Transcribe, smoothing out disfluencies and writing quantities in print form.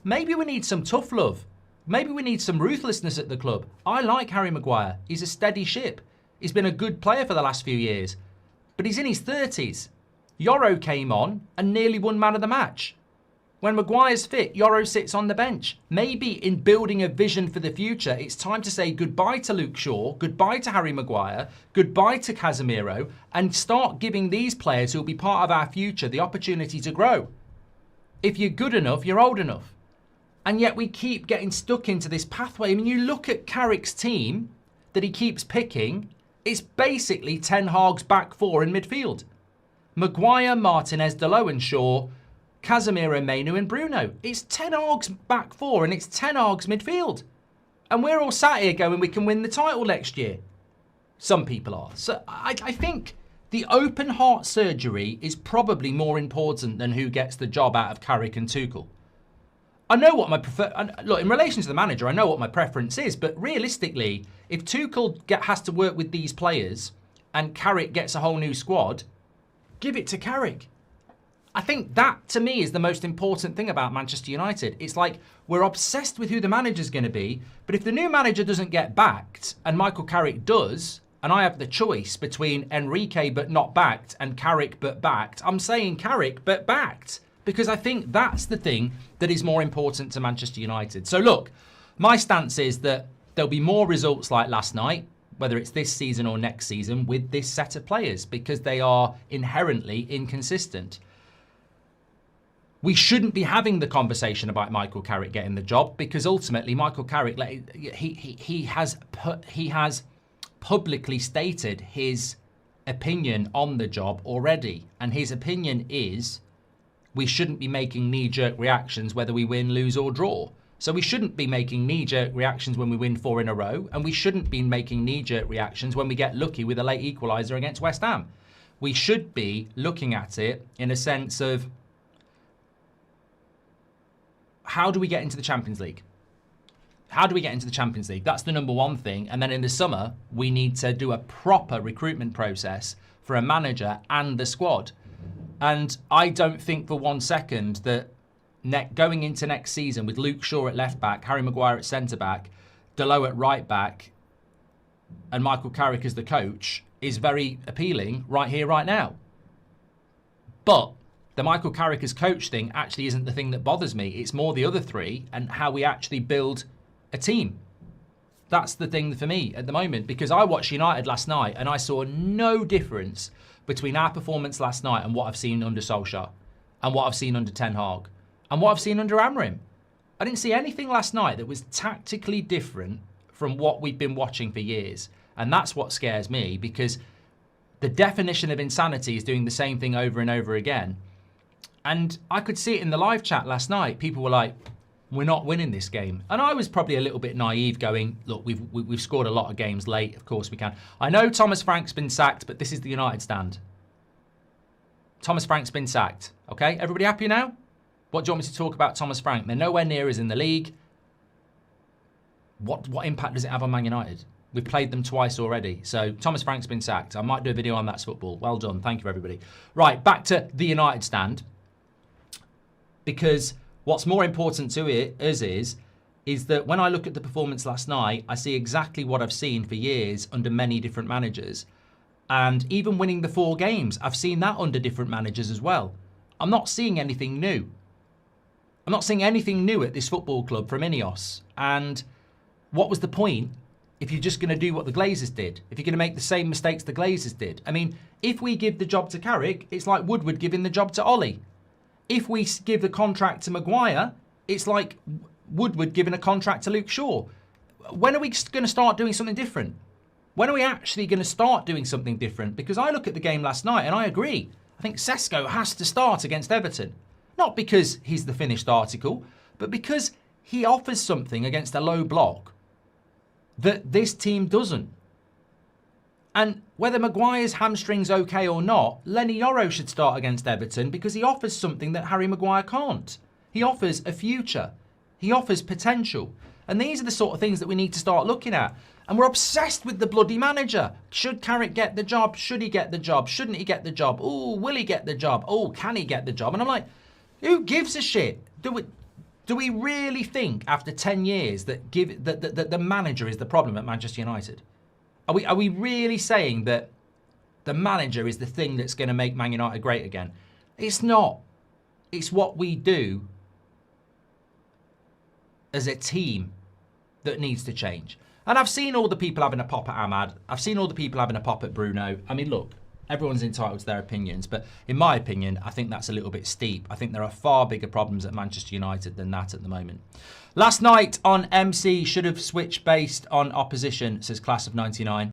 maybe we need some tough love. Maybe we need some ruthlessness at the club. I like Harry Maguire. He's a steady ship. He's been a good player for the last few years. But he's in his 30s. Yoro came on and nearly won man of the match. When Maguire's fit, Yoro sits on the bench. Maybe in building a vision for the future, it's time to say goodbye to Luke Shaw, goodbye to Harry Maguire, goodbye to Casemiro, and start giving these players who will be part of our future the opportunity to grow. If you're good enough, you're old enough. And yet we keep getting stuck into this pathway. I mean, you look at Carrick's team that he keeps picking, it's basically Ten Hag's back four in midfield. Maguire, Martinez, Dalot and Shaw, Casemiro, Mainu and Bruno. It's Ten Hag's back four and it's Ten Hag's midfield. And we're all sat here going, we can win the title next year. Some people are. So I think the open heart surgery is probably more important than who gets the job out of Carrick and Tuchel. I know what my look, in relation to the manager, I know what my preference is, but realistically, if Tuchel has to work with these players and Carrick gets a whole new squad, give it to Carrick. I think that, to me, is the most important thing about Manchester United. It's like we're obsessed with who the manager's going to be, but if the new manager doesn't get backed and Michael Carrick does, and I have the choice between Enrique but not backed and Carrick but backed, I'm saying Carrick but backed. Because I think that's the thing that is more important to Manchester United. So look, my stance is that there'll be more results like last night, whether it's this season or next season, with this set of players, because they are inherently inconsistent. We shouldn't be having the conversation about Michael Carrick getting the job, because ultimately Michael Carrick, he has publicly stated his opinion on the job already. And his opinion is we shouldn't be making knee-jerk reactions whether we win, lose or draw. So we shouldn't be making knee-jerk reactions when we win 4 in a row, and we shouldn't be making knee-jerk reactions when we get lucky with a late equaliser against West Ham. We should be looking at it in a sense of how do we get into the Champions League? How do we get into the Champions League? That's the number one thing. And then in the summer, we need to do a proper recruitment process for a manager and the squad. And I don't think for 1 second that going into next season with Luke Shaw at left back, Harry Maguire at centre back, Dalot at right back, and Michael Carrick as the coach is very appealing right here, right now. But the Michael Carrick as coach thing actually isn't the thing that bothers me. It's more the other three and how we actually build a team. That's the thing for me at the moment, because I watched United last night and I saw no difference between our performance last night and what I've seen under Solskjaer and what I've seen under Ten Hag and what I've seen under Amrim. I didn't see anything last night that was tactically different from what we've been watching for years. And that's what scares me, because the definition of insanity is doing the same thing over and over again. And I could see it in the live chat last night. People were like, we're not winning this game. And I was probably a little bit naive going, look, we've scored a lot of games late. Of course we can. I know Thomas Frank's been sacked, but this is the United stand. Thomas Frank's been sacked. Okay, everybody happy now? What do you want me to talk about Thomas Frank? They're nowhere near us in the league. What impact does it have on Man United? We've played them twice already. So Thomas Frank's been sacked. I might do a video on That's Football. Well done. Thank you, everybody. Right, back to the United stand. Because what's more important to us is that when I look at the performance last night, I see exactly what I've seen for years under many different managers. And even winning the 4 games, I've seen that under different managers as well. I'm not seeing anything new. I'm not seeing anything new at this football club from Ineos. And what was the point if you're just going to do what the Glazers did? If you're going to make the same mistakes the Glazers did? I mean, if we give the job to Carrick, it's like Woodward giving the job to Ollie. If we give the contract to Maguire, it's like Woodward giving a contract to Luke Shaw. When are we going to start doing something different? When are we actually going to start doing something different? Because I look at the game last night and I agree. I think Sesko has to start against Everton. Not because he's the finished article, but because he offers something against a low block that this team doesn't. And whether Maguire's hamstring's okay or not, Lenny Yoro should start against Everton because he offers something that Harry Maguire can't. He offers a future. He offers potential. And these are the sort of things that we need to start looking at. And we're obsessed with the bloody manager. Should Carrick get the job? Should he get the job? Shouldn't he get the job? Oh, will he get the job? Oh, can he get the job? And I'm like, who gives a shit? Do we really think after 10 years that the manager is the problem at Manchester United? Are we really saying that the manager is the thing that's going to make Man United great again? It's not. It's what we do as a team that needs to change. And I've seen all the people having a pop at Ahmad. I've seen all the people having a pop at Bruno. I mean, look, everyone's entitled to their opinions, but in my opinion, I think that's a little bit steep. I think there are far bigger problems at Manchester United than that at the moment. Last night on MC, should have switched based on opposition, says Class of 99.